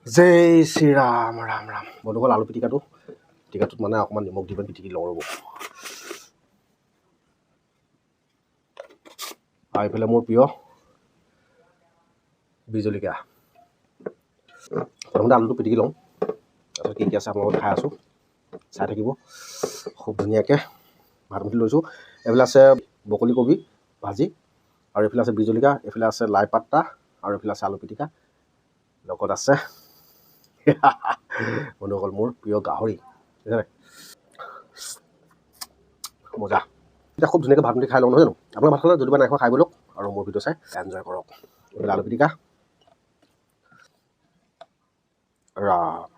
জয় শ্ৰীৰাম ৰাম ৰাম বন্ধুসকল আলু পিটিকাটোত মানে অকণমান নিমখ দি পিটিকি লওঁ ৰ'ব আৰু এইফালে মোৰ প্ৰিয় বি জলকীয়া প্ৰথমতে আলুটো পিটিকি লওঁ তাৰপিছত কি কি আছে আপোনালোকক খাই আছোঁ চাই থাকিব খুব ধুনীয়াকৈ ভাত মুঠি লৈছোঁ এইফালে আছে বকলি কবি ভাজি আৰু এইফালে আছে বি জলকীয়া এইফালে আছে লাই পাত্তা আৰু এইফালে আছে আলু পিটিকা লগত আছে বন্ধুসকল মোৰ প্ৰিয় গাহৰি মজা এতিয়া খুব ধুনীয়াকৈ ভাত মুঠি খাই লওঁ নহয় জানো আপোনাৰ ভাত খালে যদি নাই খোৱা খাই বলক আৰু মোৰ ভিডিঅ' চাই এনজয় কৰক এইফালে আলু পিটিকা ৰাম